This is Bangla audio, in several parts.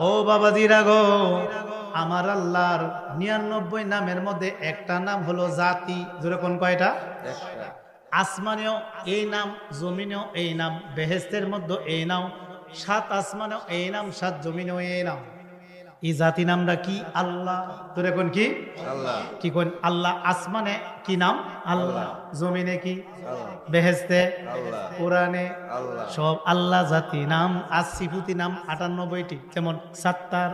ও বাবাজিরা গো, আমার আল্লাহর 99 নামের মধ্যে একটা নাম হলো জাতি। যেরকম কয়টা? আসমানেও এই নাম, জমিনেও এই নাম, বেহেশতের মধ্যে এই নাম, 7 আসমানেও এই নাম, 7 জমিনেও এই নাম। এই জাতি নামটা কি? আল্লাহ। তোরে কোন কি? আল্লাহ। কি কোন? আল্লাহ। আসমানে কি নাম? আল্লাহ। জমিনে কি? আল্লাহ। বেহেশতে, আল্লাহ। কোরআনে আল্লাহ। সব আল্লাহ জাতি নাম। আর সিফুতি নাম 98টি, যেমন সাত্তার,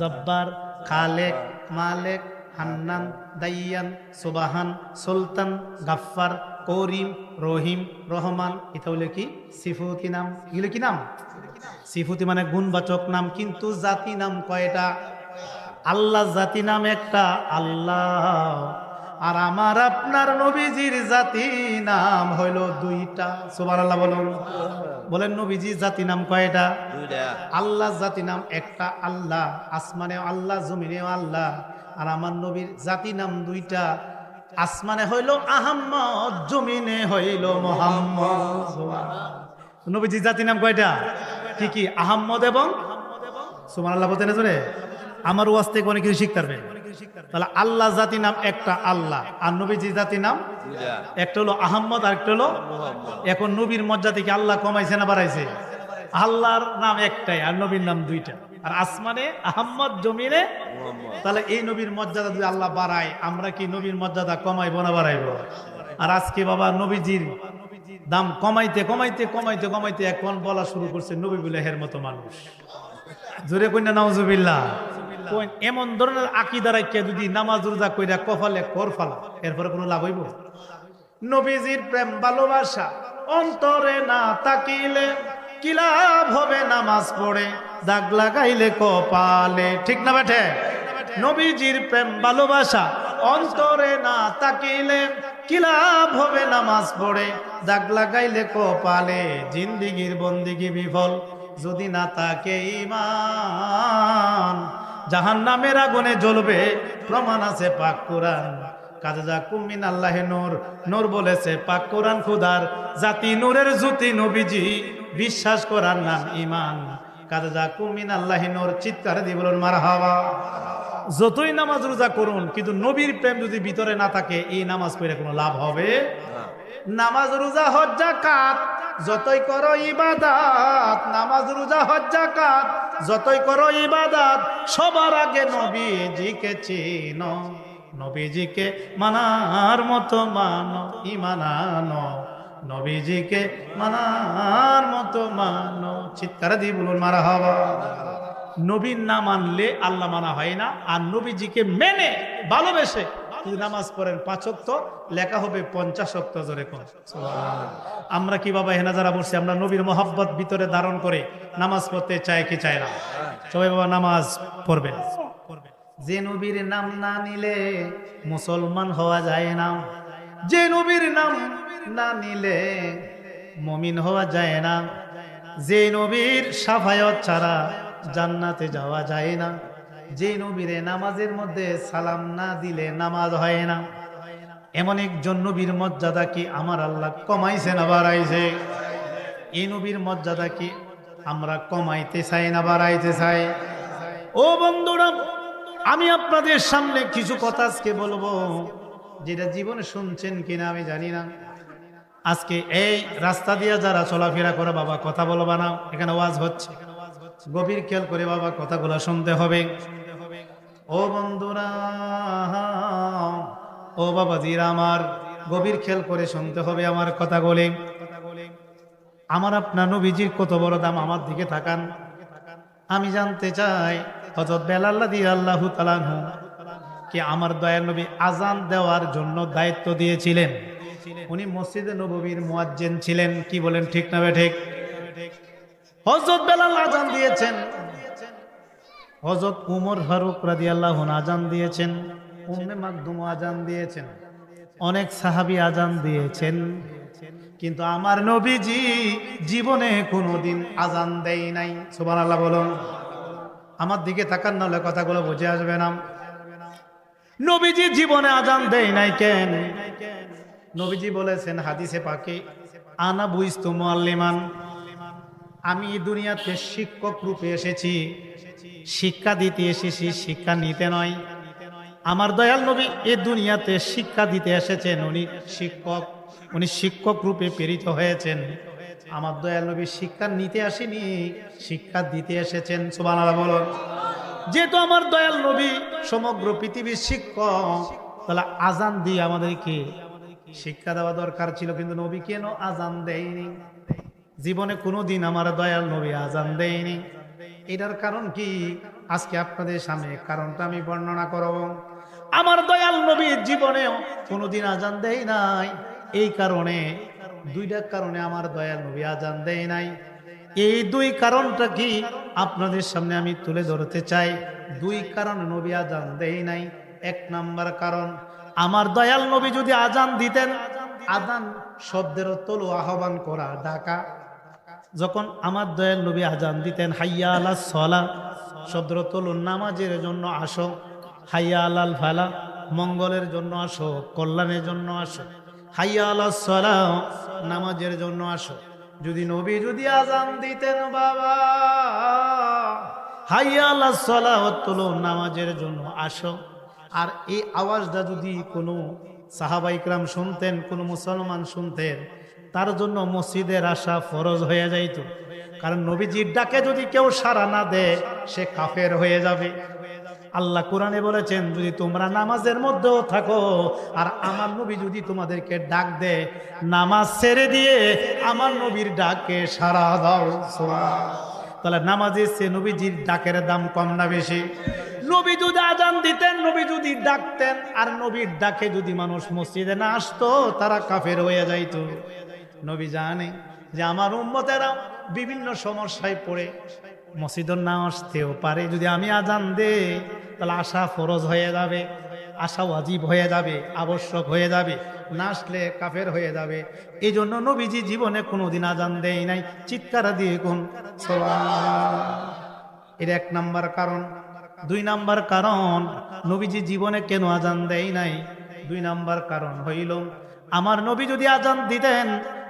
জব্বার, খালেক, মালেক, হান্নান, দাইয়ান, সুবাহান, সুলতান, গাফফার, করিম, রহিম, রহমান। এটা হলো কি? সিফুতি নাম। এগুলো কি নাম? সিফুতি মানে গুণবাচক নাম। কিন্তু জাতি নাম কয়টা? আল্লাহ জাতি নাম একটা, আল্লাহ। আর আমার আপনার নবীজির জাতি নাম হইল 2টা। সুবহানাল্লাহ বলুন। বলেন নবীজির জাতি নাম কয়টা? 2টা। আল্লাহ জাতি নাম একটা, আল্লাহ। আসমানেও আল্লাহ, জমিনেও আল্লাহ। আর আমার নবীর জাতি নাম 2টা। আসমানে হইল আহাম্মদ, জমিনে হইল মোহাম্মদ। নবীজির জাতি নাম কয়টা? কি কি? আহাম্মদ এবং সুবহানাল্লাহ বলতে না জোরে। আমার ওয়াজ থেকে অনেক কিছু শিখতে পারবেন। তাহলে আল্লাহ জাতি নাম একটা, আল্লাহ। আর নবীজি জাতি নাম 2টা। একটা হলো আহম্মদ, আর একটা হলো মুহাম্মদ। এখন নবীর মর্যাদা কি আল্লাহ কমাইছে না বাড়াইছে? আল্লাহর নাম একটাই আর নবীর নাম 2টা। আর আসমানে আহম্মদ, জমিনে মুহাম্মদ। তাহলে এই নবীর মর্যাদা যদি আল্লাহ বাড়ায়, আমরা কি নবীর মর্যাদা কমাইবো না বাড়াইবো? আর আজকে বাবা নবীজির দাম কমাইতে কমাইতে কমাইতে কমাইতে এখন বলা শুরু করছে নবী বলে হের মতো মানুষ। জোরে কইনা নাউজুবিল্লাহ। এমন ধরনের আকীদা রাখিয়া যদি নামাজ রোজা কইরা কপালে কর ফালা, এরপরে কোনো লাভ হইব? নবীজির প্রেম ভালোবাসা অন্তরে না তাকিলে কি লাভ হবে? নামাজ পড়ে দাগ লাগাইলে কপালে। ঠিক না বেঠে? নবীজির প্রেম ভালোবাসা অন্তরে না তাকিলে কি লাভ হবে? নামাজ পড়ে দাগ লাগাইলে কপালে। জিন্দিগির বন্দিগি বিফল যদি না থাকে ঈমান, জাহান্নামের আগুনে জ্বলবে, প্রমাণ আছে পাক কোরআন। কাজা কুমিন আল্লাহে নূর, নূর বলেছে পাক কোরআন খুদার জাতি, নূরের জ্যোতি নবীজি, বিশ্বাস করার নাম ঈমান। কাজা কুমিন আল্লাহে নূর, চিৎকার দিয়ে বলুন মারহাবা। যতই নামাজ রোজা করুন, কিন্তু নবীর প্রেম যদি ভিতরে না থাকে, এই নামাজ পড়ে কোনো লাভ হবে না। নামাজ রোজা হজ যাকাত যতই করো ইবাদত, নামাজ রোজা হজ যাকাত যতই করো ইবাদত, সবার আগে নবীজিকে চিনো, নবীজিকে মানার মতো মানো, ঈমান আনো, নবীজিকে মানার মতো মানো। চিৎকার দিয়ে বলুন মারহাবা। নবীর না মানলে আল্লাহ মানা হয় না। আর নবীজিকে মেনে ভালোবেসে যদি নামাজ পড়েন 5 ওয়াক্ত, লেখা হবে 50 ওয়াক্ত। জোরে কোন সুবহানাল্লাহ। আমরা কি বাবা এখানে যারা বসছি, আমরা নবীর মহব্বত ভিতরে ধারণ করে নামাজ পড়তে চাই কি চাই না? সবাই বাবা নামাজ পড়বেন। যে নবীর নাম না নিলে মুসলমান হওয়া যায় না, যে নবীর নাম না নিলে মুমিন হওয়া যায় না, যে নবীর শাফায়াত ছাড়া জান্নাতে যাওয়া যায় না, যে নবীরে নামাজের মধ্যে সালাম না দিলে নামাজ হয় না, এমন একজন নবীর মর্যাদা কি আমার আল্লাহ কমাইছে না বাড়াইছে? এই নবীর মর্যাদা কি আমরা কমাইতে চাই না বাড়াইতে চাই? ও বন্ধুরা, আমি আপনাদের সামনে কিছু কথা আজকে বলবো, যেটা জীবনে শুনছেন কিনা আমি জানি না। আজকে এই রাস্তা দিয়ে যারা চলাফেরা করে বাবা, কথা বলবা না, এখানে ওয়াজ হচ্ছে, গভীর খেয়াল করে বাবা কথাগুলো শুনতে হবে। ও বন্ধুরা, ও বাবাজিরা আমার, গভীর খেয়াল করে শুনতে হবে আমার কথাগুলো। আমার আপনার নবীজির কত বড় দাম, আমার দিকে তাকান। আমি জানতে চাই হযরত বেলাল রাদিয়াল্লাহু তাআলা আনহু কি আমার দয়ার নবী আজান দেওয়ার জন্য দায়িত্ব দিয়েছিলেন। উনি মসজিদে নববীর মুয়াজ্জিন ছিলেন। কি বলেন, ঠিক না ঠিক? হযরত বেলাল আজান দিয়েছেন, হযরত উমর ফারুক রাদিয়াল্লাহু আনহু আজান দিয়েছেন, উম্মে মাকদুম আজান দিয়েছেন, অনেক সাহাবী আজান দিয়েছেন, কিন্তু আমার নবীজি জীবনে কোনোদিন আজান দেয় নাই। সুবহানাল্লাহ বলুন। আমার দিকে তাকান, নাহলে কথাগুলো বুঝে আসবে না। নবীজি জীবনে আজান দেয় নাই কেন? নবীজি বলেছেন হাদিসে পাকে, আনা বুইস্তু মুআল্লিমান, আমি দুনিয়াতে শিক্ষক রূপে এসেছি। শিক্ষা দিতে এসেছি, শিক্ষা নিতে নয়। আমার দয়াল নবী এ দুনিয়াতে শিক্ষা দিতে এসেছেন, উনি শিক্ষক, উনি শিক্ষক রূপে প্রেরিত হয়েছেন। আমার দয়াল নবী শিক্ষা নিতে আসেনি, শিক্ষা দিতে এসেছেন। সুবহানাল্লাহ বলুন। যেহেতু আমার দয়াল নবী সমগ্র পৃথিবীর শিক্ষক, তাহলে আজান দিয়ে আমাদেরকে শিক্ষা দেওয়া দরকার ছিল, কিন্তু নবী কেন আজান দেয়নি? জীবনে কোনোদিন আমার দয়াল নবী আজান দেয়নি। এটার কারণ কি? আজকে আপনাদের সামনে কারণটা আমি বর্ণনা করব। আমার দয়াল নবী জীবনেও কোনোদিন আজান দেয় নাই। এই কারণে, দুইটা কারণে আমার দয়াল নবী আজান দেয় নাই। এই দুই কারণটা কি আপনাদের সামনে আমি তুলে ধরতে চাই। দুই কারণ নবী আজান দেয় নাই। এক নাম্বার কারণ, আমার দয়াল নবী যদি আজান দিতেন, আজান শব্দের তলু আহ্বান করা, ডাকা। যখন আমার দয়াল নবী আজান দিতেন, হাইয়া আলাস সালাহ শব্দের তলু নামাজের জন্য আসো, হাইয়া আলাল ফালাহ মঙ্গলের জন্য আসো, কল্যাণের জন্য আসো, হাইয়া আলাস সালাহ নামাজের জন্য আসো। যদি নবী যদি আজান দিতেন, বাবা হাইয়া আলাস সালাহ তলু নামাজের জন্য আসো, আর এই আওয়াজটা যদি কোনো সাহাবা ইকরাম শুনতেন, কোনো মুসলমান শুনতেন, তার জন্য মসজিদের আসা ফরজ হয়ে যাইত। কারণ নবীজির ডাকে যদি কেউ সাড়া না দেয়, সে কাফের হয়ে যাবে। আল্লাহ কোরআনে বলেছেন, যদি তোমরা নামাজের মধ্যেও থাকো আর আমার নবী যদি তোমাদেরকে ডাক দেয়, নামাজ ছেড়ে দিয়ে আমার নবীর ডাকে সাড়া দাও। তাহলে নামাজের চেয়ে নবীজির ডাকের দাম কম না বেশি? নবী যদি আজান দিতেন, নবী যদি ডাকতেন, আর নবীর ডাকে যদি মানুষ মসজিদে না আসতো, তারা কাফের হয়ে যাইত। নবী জানে যে আমার উম্মতেরা বিভিন্ন সমস্যায় পড়ে মসজিদে না আসতেও পারে। যদি আমি আজান দেই, তাহলে আসা ফরজ হয়ে যাবে, আসা ওয়াজিব হয়ে যাবে, আবশ্যক হয়ে যাবে, না আসলে কাফের হয়ে যাবে। এই জন্য নবীজি জীবনে কোনোদিন আজান দেয় নাই। চিৎকার দিয়ে কোন সুবহানাল্লাহ। এর এক নাম্বার কারণ। দুই নাম্বার কারণ, নবীজি জীবনে কেন আজান দেয় নাই? দুই নাম্বার কারণ হইল, আমার নবী যদি আজান দিতেন,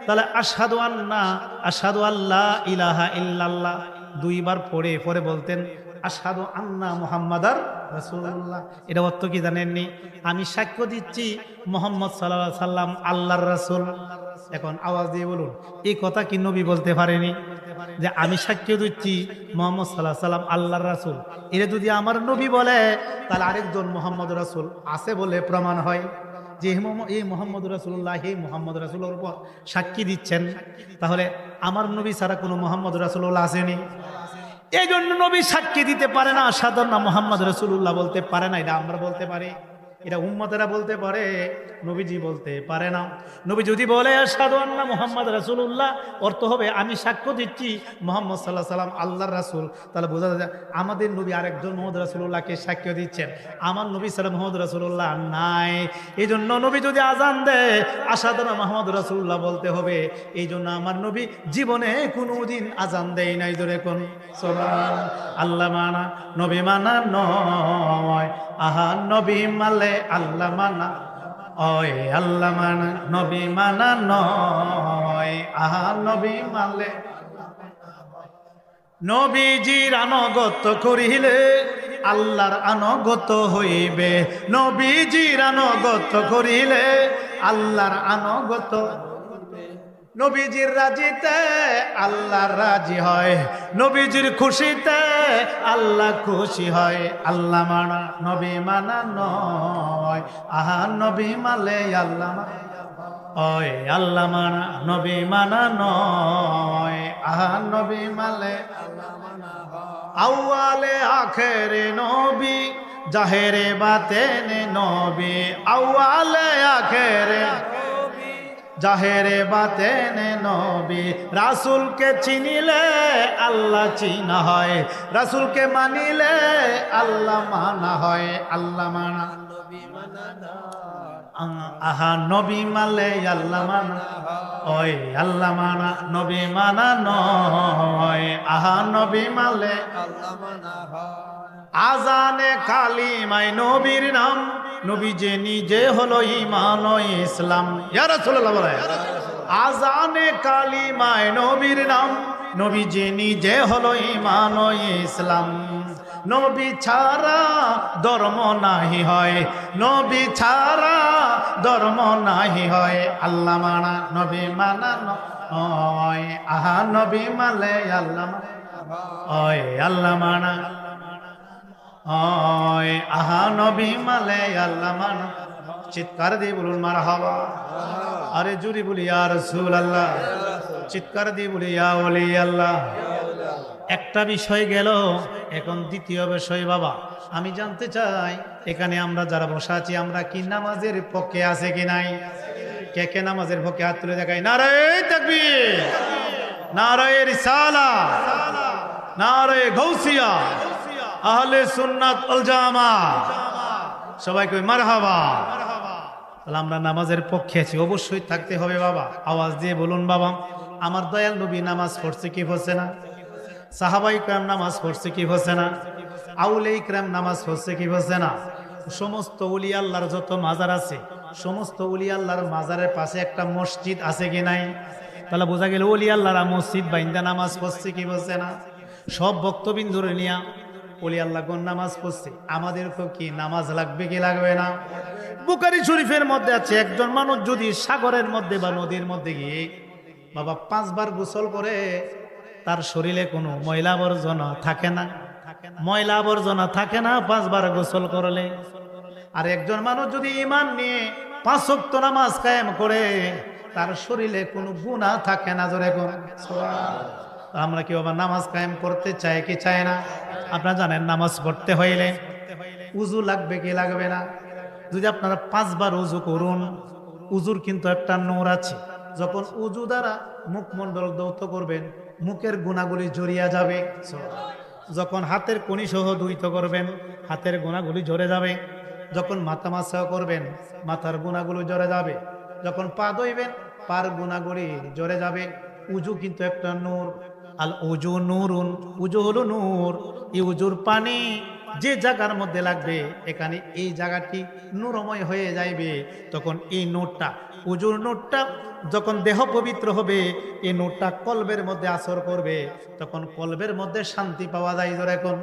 তাহলে আশহাদু আল্লাহ ইলাহা ইল্লাল্লাহ দুইবার পড়ে পরে বলতেন আশহাদু আন্না মুহাম্মাদার রাসূলুল্লাহ। এটা অর্থ কি জানেননি? আমি সাক্ষ্য দিচ্ছি মুহাম্মদ সাল্লাল্লাহু আলাইহি সাল্লাম আল্লাহর রাসূল। এখন আওয়াজ দিয়ে বলুন, এই কথা কি নবী বলতে পারেনি? যে আমি সাক্ষ্য দিচ্ছি মুহাম্মদ সাল্লাল্লাহু আলাইহি সাল্লাম আল্লাহর রাসূল। এটা যদি আমার নবী বলে, তাহলে আরেকজন মুহাম্মদ রাসূল আছে বলে প্রমাণ হয়। যে এই মোহাম্মদ রাসূলুল্লাহ, এই মোহাম্মদ রাসূলের উপর সাক্ষী দিচ্ছেন, তাহলে আমার নবী ছাড়া কোনো মোহাম্মদ রাসূলুল্লাহ আসেনি। এই জন্য নবী সাক্ষী দিতে পারে না, সাধারণ মোহাম্মদ রাসূলুল্লাহ বলতে পারে না। এটা আমরা বলতে পারি, এটা উম্মতেরা বলতে পারে, নবীজি বলতে পারে না। নবী যদি বলে আশহাদু আন্না মুহাম্মদ রাসূলুল্লাহ, অর্থ হবে আমি সাক্ষ্য দিচ্ছি মুহাম্মদ সাল্লাল্লাহু আলাইহি সাল্লাম আল্লাহর রাসূল। তাহলে বোঝা যায় আমাদের নবী আরেকজন মুহাম্মদ রাসূলুল্লাহকে সাক্ষ্য দিচ্ছেন, আমার নবী ছাড়া মুহাম্মদ রাসূলুল্লাহ নাই। এই জন্য নবী যদি আজান দেয়, আশহাদু আন্না মুহাম্মদ রাসূলুল্লাহ বলতে হবে। এই জন্য আমার নবী জীবনে কোনোদিন আজান দেয় নাই। জোরে কোন সুবহানাল্লাহ। আল্লাহ মানা নবী মানা নয়, আহা নবী মালে আল্লাহ মানা, ওই আল্লাহ মানা নবী মানা নয়, আহা নবী মালে। নবীজির আনুগত্য করিলে আল্লাহর আনুগত্য হইবে। নবীজির আনুগত্য করিলে আল্লাহর আনুগত্য। নবীজির রাজিতে আল্লাহ রাজি হয়, নবীজির খুশিতে আল্লাহ খুশি হয়। আল্লাহ মানা নবী মানা নয়, আহা নবী মালে আল্লাহ মানা, ওই আল্লাহ মানা নবী মানা নয়, আহা নবী মালে আল্লাহ মানা। আউয়ালে আখেরে নবী, জাহেরে বাতেনে নবী। আউয়ালে আখেরে জাহেরে বাতেনে নবী। রাসূলকে চিনিলে আল্লাহ চিনা হয়, রাসূলকে মানিলে আল্লাহ মানা হয়। আল্লাহ মানা নবী মানা, আহা নবী মালে আল্লাহ মানা, ওই আল্লাহ মানা নবী মানা নয়, আহা নবী মালে আল্লাহ মানা হয়। আজানে কালিমায় নবীর নাম, নবী যে নিজে হলো ঈমান ও ইসলাম। ইয়া রাসূলুল্লাহ বলে, আজানে কালিমায় নবীর নাম, নবী যে নিজে হলো ঈমান ও ইসলাম। নবী ছাড়া ধর্ম নাহি হয়, নবী ছাড়া ধর্ম নাহি হয়। আল্লাহ মানা নবী মানা নয়, আহা নবী মালে আল্লাহ ওই আল্লাহ মানা ওই, আহা নবী মালে আল্লাহ মানা। চিৎকার দিয়ে বলুন মারহাবা। আরে জুরি বলি ইয়া রাসূলুল্লাহ, চিৎকার দিয়ে বলি ইয়া ওলি আল্লাহ। একটা বিষয় গেল, এখন দ্বিতীয় বিষয় বাবা আমি জানতে চাই, এখানে আমরা যারা বসা আছি আমরা কি নামাজের পক্ষে আছে কি নাই? কে কে নামাজের পক্ষে হাত তুলে দেখাই? নারায়ে তাকবীর, নারায়ে রিসালাত, নারায়ে গাউসিয়া, আহলে সুন্নাত ওয়াল জামাত, সবাই কই মারহাবা। তাহলে আমরা নামাজের পক্ষে আছি, অবশ্যই থাকতে হবে বাবা। আওয়াজ দিয়ে বলুন বাবা, আমার দয়াল নবী নামাজ পড়ছে কি পড়ছে না? সাহাবাই کرام নামাজ পড়ছে কি পড়ছে না? আউলিয়া کرام নামাজ পড়ছে কি পড়ছে না? সমস্ত ওলি আল্লাহর যত মাজার আছে, সমস্ত ওলি আল্লাহর মাজারের পাশে একটা মসজিদ আছে কি নাই? তাহলে বোঝা গেল ওলি আল্লাহরা মসজিদ বাইন্দা নামাজ পড়ছে কি পড়ছে না? সব বক্তবিন্দুরে নিয়া ওলি আল্লাহ কোন নামাজ পড়ছে, আমাদেরকেও কি নামাজ লাগবে কি লাগবে না? বুখারী শরীফের মধ্যে আছে, একজন মানুষ যদি সাগরের মধ্যে বা নদীর মধ্যে গিয়ে বাবা 5 বার গোসল করে, তার শরীরে কোনো ময়লা আবর্জনা থাকে না, ময়লা আবর্জনা থাকে না 5 বার গোসল করলে। আর একজন মানুষ যদি ঈমান নিয়ে 5 ওয়াক্ত নামাজ কায়েম করে, তার শরীরে কোনো গুনাহ থাকে না। জোরে কোন সুবহানাল্লাহ। আমরা কি বাবা নামাজ কায়েম করতে চাই কি চাই না? আপনারা জানেন নামাজ পড়তে হইলে উযু লাগবে কি লাগবে না? যদি আপনারা 5 বার উযু করুন, উযুর কিন্তু একটা নূর আছে। যখন উযু দ্বারা মুখমণ্ডল ধৌত করবেন, মুখের গুণাগুলি জড়িয়ে যাবে। যখন হাতের কনি সহ ধৌত করবেন, হাতের গুণাগুলি ঝরে যাবে। যখন মাথা মাসা করবেন, মাথার গুণাগুলি ঝরে যাবে। যখন পা ধুইবেন, পার গুণাগুলি ঝরে যাবে। উযু কিন্তু একটা নূর। আল উযু নূরুন, উযু হলো নূর। এই উযুর পানি যে জায়গার মধ্যে লাগবে, এখানে এই জায়গাটি নূরময় হয়ে যাইবে। তখন এই নূরটা, উযুর নূরটা যখন দেহ পবিত্র হবে, এই নূরটা কলবের মধ্যে আসর করবে, তখন কলবের মধ্যে শান্তি পাওয়া যায়। এখন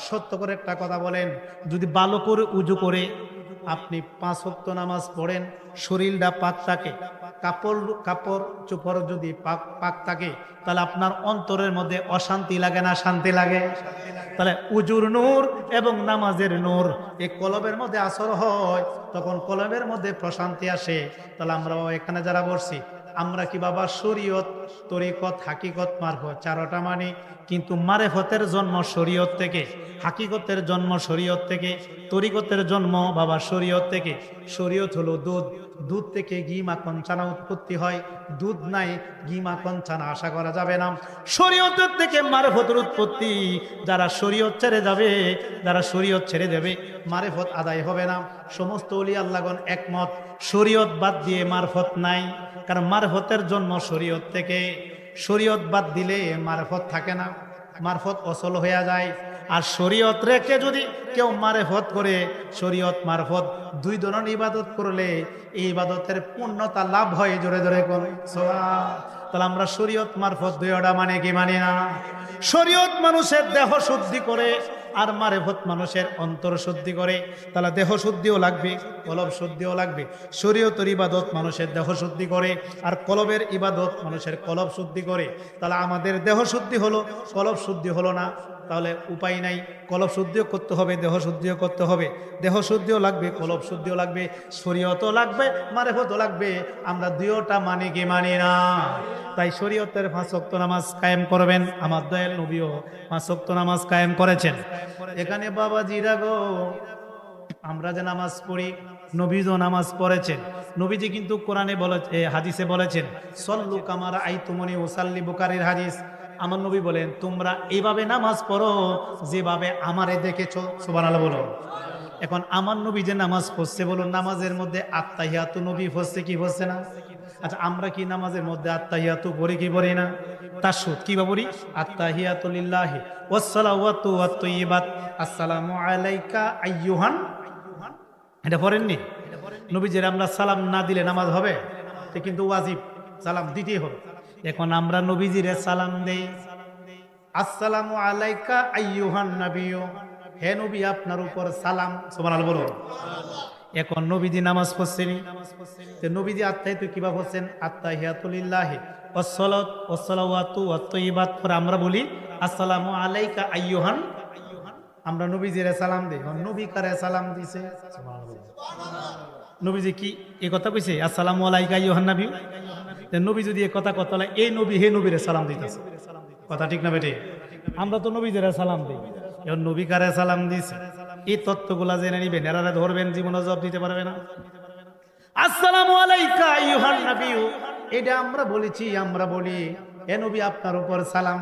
সত্য করে একটা কথা বলেন, যদি ভালো করে উযু করে আপনি 5 ওয়াক্ত নামাজ পড়েন, শরীরটা পাক থাকে, কাপড় চোপড় যদি পাক থাকে, তাহলে আপনার অন্তরের মধ্যে অশান্তি লাগে না শান্তি লাগে? তাহলে উজুর নূর এবং নামাজের নূর এই কলবের মধ্যে আসর হয়, তখন কলবের মধ্যে প্রশান্তি আসে। তাহলে আমরা এখানে যারা বসছি, আমরা কি বাবা শরীয়ত, তরিকত, হাকিকত, মারফত চারটা মানি, কিন্তু মারেফতের জন্ম শরীয়ত থেকে, হাকিকতের জন্ম শরীয়ত থেকে, তরিকতের জন্ম বাবা শরীয়ত থেকে। শরীয়ত হলো দুধ, দুধ থেকে ঘি মাখন ছানা উৎপত্তি হয়। দুধ নাই, ঘি মাখন ছানা আশা করা যাবে না। শরীয়তের থেকে মারেফতের উৎপত্তি। যারা শরীয়ত ছেড়ে যাবে, যারা শরীয়ত ছেড়ে দেবে, মারেফত আদায় হবে না। সমস্ত ওলি আল্লাহগণ একমত, শরীয়ত বাদ দিয়ে মারফত নাই। কারণ মারফতের জন্ম শরীয়ত থেকে। শরীয়ত বাদ দিলে মারফত থাকে না, মারফত অচল হয়ে যায়। আর শরীয়ত রেখে যদি কেউ মারেফত করে, শরীয়ত মারফত দুই ধরনের ইবাদত করলে এই ইবাদতের পূর্ণতা লাভ হয়। জোরে জোরে কোন সুবহানাল্লাহ। তাহলে আমরা শরীয়ত মারফত দুইটা মানে কি মানি না? শরীয়ত মানুষের দেহ শুদ্ধি করে, আর মারেফত মানুষের অন্তর শুদ্ধি করে। তাহলে দেহ শুদ্ধিও লাগবে, কলব শুদ্ধিও লাগবে। শরীয়তের ইবাদত মানুষের দেহ শুদ্ধি করে, আর কলবের ইবাদত মানুষের কলব শুদ্ধি করে। তাহলে আমাদের দেহ শুদ্ধি হলো, কলব শুদ্ধি হলো না, তাহলে উপায় নাই। কলব শুদ্ধিও করতে হবে, দেহ শুদ্ধিও করতে হবে। দেহ শুদ্ধিও লাগবে, কলব শুদ্ধিও লাগবে, শরীয়তও লাগবে, মারেফতও লাগবে। আমরা দুইটা মানি কি মানি না? তাই শরীয়তের 5 ওয়াক্ত নামাজ কায়েম করবেন। আমার দয়াল নবীও 5 ওয়াক্ত নামাজ কায়েম করেছেন। এখানে বাবাজিরা গো, আমরা যে নামাজ পড়ি, নবীও নামাজ পড়েছেন। নবীজি কিন্তু কোরআনে বলেছে, হাদিসে বলেছেন, সল্লু কামা রাআইতুমুনি উসাল্লি। বুখারীর হাদিস। আমার নবী বলেন, তোমরা এইভাবে নামাজ পড়ো যেভাবে আমারে দেখেছো। সুবহানাল্লাহ বলো। এখন আমার নবী যে নামাজ পড়ছে, বলুন নামাজের মধ্যে আত্তাহিয়াতু নবী পড়ছে কি পড়ছে না? আচ্ছা, আমরা কি নামাজের মধ্যে আত্তাহিয়াতু পড়ি কি পড়ি না? তাশহুদ কি বলি? আত্তাহিয়াতু লিল্লাহি ওয়াসসালাওয়াতু ওয়াত-তাইয়্যিবাত আসসালামু আলাইকা আইয়ুহান। এটা পড়েননি? নবীজির আমরা সালাম না দিলে নামাজ হবে? কিন্তু ওয়াজিব, সালাম দিতেই হবে। এখন আমরা নবীজিরে সালাম দেই, আসসালামু আলাইকা আইয়ুহান নাবিয়্যু, হে নবী আপনার উপর সালাম। সুবহানাল্লাহ বলো। এখন নবীজি নামাজ পড়ছেন, তো নবীজি আত্মাহিত কিভাবে পড়ছেন? আত্তাহিয়াতু লিল্লাহি ওয়াসসালাওয়াতু ওয়াত-তাইয়্যিবাত পরে আমরা বলি আসসালামু আলাইকা আইয়ুহান, আমরা নবীজিরে সালাম দেই। নবী কারে সালাম দিছে? সুবহানাল্লাহ। নবীজি কি এই কথা কইছে আসসালামু আলাইকা আইয়ুহান নাবিয়্যু? নবী যদি এই কথা কথা এই নবী হে নবীরে সালাম দিতেছে, কথা ঠিক না বেটে? আমরা তো নবীজিরে সালাম দিই, এখন নবী কারে সালাম দিছে এই তত্ত্বগুলা জেনে নিবেন, এরারে ধরবেন, জীবনে জবাব দিতে পারবে না। আসসালামু আলাইকা আইয়ুহান নাবিয়্যু, এটা আমরা বলেছি, আমরা বলি হে নবী আপনার উপর সালাম।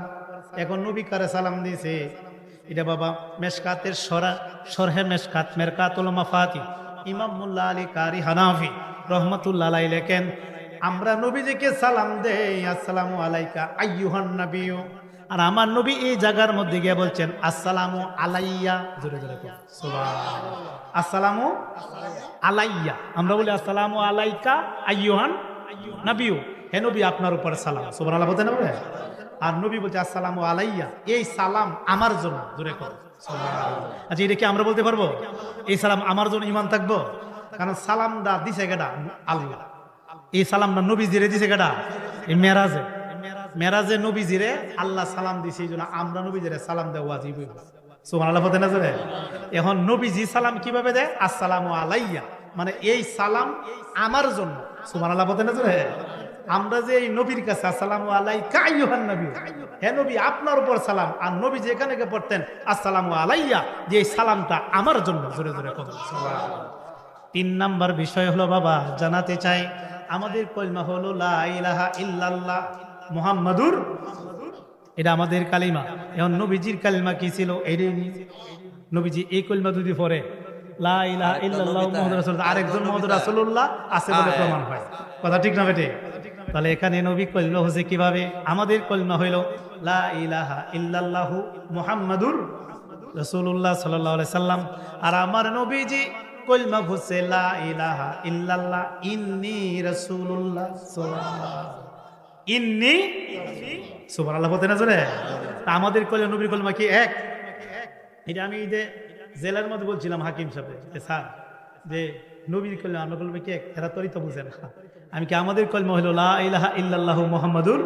এখন নবী কারে সালাম দিছে? এটা বাবা মেশকাতের শরহে মেশকাত মেরকাতুল মাফাতি ইমাম মোল্লা আলী কারি হানাফি রহমাতুল্লাহ আলাইহি লেখেন, আমরা নবীজিকে সালাম দেই আসসালামু আলাইকা আইয়ুহান নাবিয়্যু, আর আমার নবী এই জায়গার মধ্যে গিয়ে বলছেন আসসালামু আলাইয়া। জোরে জোরে সুবহানাল্লাহ। আসসালামু আলাইয়া, আমরা বলি আসসালামু আলাইকা আইয়ুহান নাবিয়্যু, হে নবী আপনার উপর সালাম। সুবহানাল্লাহ বলতে না বলে? আর নবী বলছে আসসালামু আলাইয়া, এই সালাম আমার জন্য। জোরে কর সুবহানাল্লাহ। আচ্ছা এটা কি আমরা বলতে পারবো এই সালাম আমার জন্য? ঈমান থাকবো? কারণ সালামটা দিছে কেডা? আল্লাহ। এই সালামটা নবীজিরে দিছে কেডা? এই মেরাজে, মেরাজে নবীজিরে আল্লাহ সালাম দিছে, এই জন্য আমরা নবীজিরে সালাম দেওয়া ওয়াজিব। সুবহানাল্লাহ বলতে না জোরে? এখন নবীজি সালাম কিভাবে দেয়? আসসালামু আলাইয়া, মানে এই সালাম আমার জন্য। সুবহানাল্লাহ বলতে না জোরে? আমরা যে এই নবীর কাছে আসসালামু আলাইকা আইয়ুহান নাবিয়্যু, হে নবী আপনার উপর সালাম, আর নবী যেখানে গিয়ে পড়তেন আসসালামু আলাইয়া, যে এই সালামটা আমার জন্য। জোরে জোরে কথা। তিন নাম্বার বিষয় হলো বাবা জানাতে চাই, আমাদের কলিমা হলো লা ইলাহা ইল্লাল্লাহ মুহাম্মাদুর, এটা আমাদের কালিমা। এখন নবীজির কালিমা কি ছিল? এটাই নবীজি এই কলিমা যদি পড়ে লা ইলাহা ইল্লাল্লাহ মুহাম্মাদুর রাসূলুল্লাহ, আরেকজন মুহাম্মদুর রাসূলুল্লাহ আছে বলে প্রমাণ হয়, কথা ঠিক না বেটে? তাহলে এখানে নবী কলিমা হচ্ছে কিভাবে? আমাদের কলিমা হইল লা ইলাহা ইল্লাল্লাহু মুহাম্মাদুর রাসূলুল্লাহ সাল্লাল্লাহু আলাইহি সাল্লাম, আর আমার নবীজি কলিমা হচ্ছে লা ইলাহা ইল্লাল্লাহ ইন্নী রাসূলুল্লাহ ইন্নী। সুবহানাল্লাহ বলতে না জোরে? আমাদের কলিমা নবীর কলিমা কি এক? এটা আমি যে জেলার মধ্যে বলছিলাম হাকিম সাহেব, স্যার যে নবীর কলিমা আমরা কলিমা কি এক? এরা তরিত বুঝে না। আমি কি আমাদের কলিমা হলো লা ইলাহা ইল্লাল্লাহু মুহাম্মাদুর,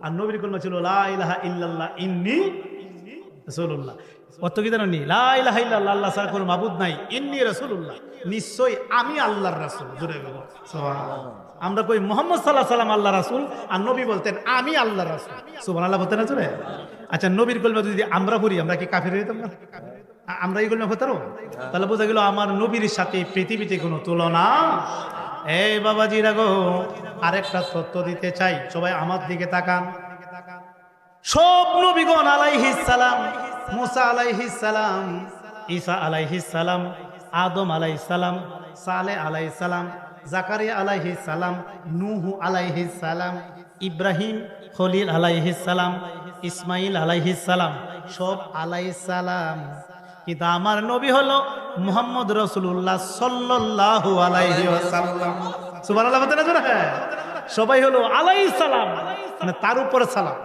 আর নবীর কলিমা ছিল লা ইলাহা ইল্লাল্লাহ ইন্নী রাসূলুল্লাহ। অত কি জানেন? লা ইলাহা ইল্লাল্লাহ, আল্লাহ ছাড়া কোনো মাবুদ নাই, ইন্নী রাসূলুল্লাহ, নিশ্চয়ই আমি আল্লাহর রাসূল। জোরে বলো সুবহানাল্লাহ। আমরা কই মুহাম্মদ সাল্লাল্লাহু আলাইহি সাল্লাম আল্লাহর রাসূল, আর নবী বলতেন আমি আল্লাহর রাসূল। সুবহানাল্লাহ বলতেন না জোরে? আচ্ছা নবীর কলিমা যদি আমরা পড়ি, আমরা কি কাফির হইতাম না? আমরা এই কলিমা পড়তাম? তাহলে বোঝা গেল আমার নবীর সাথে পৃথিবীতে কোনো তুলনা। এই বাবাজি রাগো, আরেকটা তথ্য দিতে চাই, সবাই আমার দিকে তাকান। সব নবীগণ আলাইহিস সালাম, মুসা আলাইহিস সালাম, ঈসা আলাইহিস সালাম, আদম আলাইহিস সালাম, সালেহ আলাইহিস সালাম, জাকারিয়া আলাইহিস সালাম, নূহ আলাইহিস সালাম, ইব্রাহিম খলিল আলাইহিস সালাম, ইসমাইল আলাইহিস সালাম, সব আলাইহিস সালাম। কিন্তু আমার নবী হলো মুহাম্মদ রাসূলুল্লাহ সাল্লাল্লাহু আলাইহি ওয়াসাল্লাম। সুবহানাল্লাহ বলতে না জোরে? সবাই হলো আলাইহিস সালাম, মানে তার উপরে সালাম।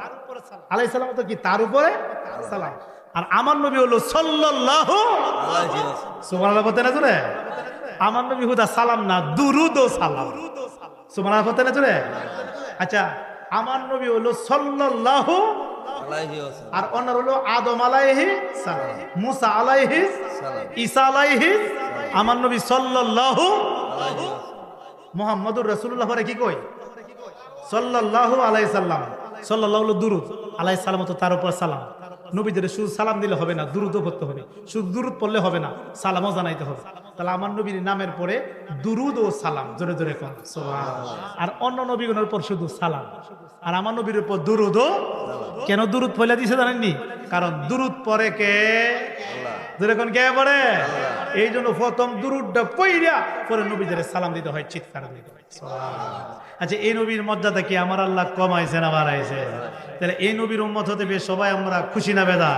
আলাইহিস সালাম তো কি তার উপরে সালাম, আর আমার নবী হলো সাল্লাল্লাহু আলাইহি ওয়াসাল্লাম। সুবহানাল্লাহ বলতে না জোরে? আমার নবী হুদা সালাম না, দুরুদ ও সালাম। সুবহানাল্লাহ বলতে না জোরে? আচ্ছা আমার নবী হলো সাল্লাল্লাহু আলাইহি ওয়াসাল্লাম, আর অন্যর হলো আদম আলাইহি সালাম, মুসা আলাইহি সালাম, ঈসা আলাইহি সালাম, আমার নবী সাল্লাল্লাহু আলাইহি ওয়াসাল্লাম। মুহাম্মাদুর রাসূলুল্লাহ পরে কি কই? সাল্লাল্লাহু আলাইহি সাল্লাম। সাল্লাল্লাহু হলো দুরুদ, আলাইহিস সালাম তো তার উপর সালাম। নবীদের শুধু সালাম দিলে হবে না, দুরুদও পড়তে হবে। শুধু দুরুদ পড়লে হবে না, সালামও জানাইতে হবে। তাহলে আমার নবীর নামের পরে দুরুদ ও সালাম, জোরে জোরে কোন সুবহানাল্লাহ। আর অন্য নবীগণের উপর শুধু সালাম, আর আমার নবীর উপর দুরুদ ও। কেন দুরুদ পড়লে দিছে জানেননি? কারণ দুরুদ পড়ে কে? আল্লাহ। জোরে কোন কে পড়ে? আল্লাহ। এই জন্য প্রথম দুরুদটা পড়িয়া পরে নবীদের সালাম দিতে হয়, চিৎকার দিতে হয় সুবহানাল্লাহ। আচ্ছা এই নবীর মর্যাদা কি আমার আল্লাহ কমাইছে না বাড়াইছে? তাহলে এই নবীর উম্মত হতে পেরে সবাই আমরা খুশি না বেদা?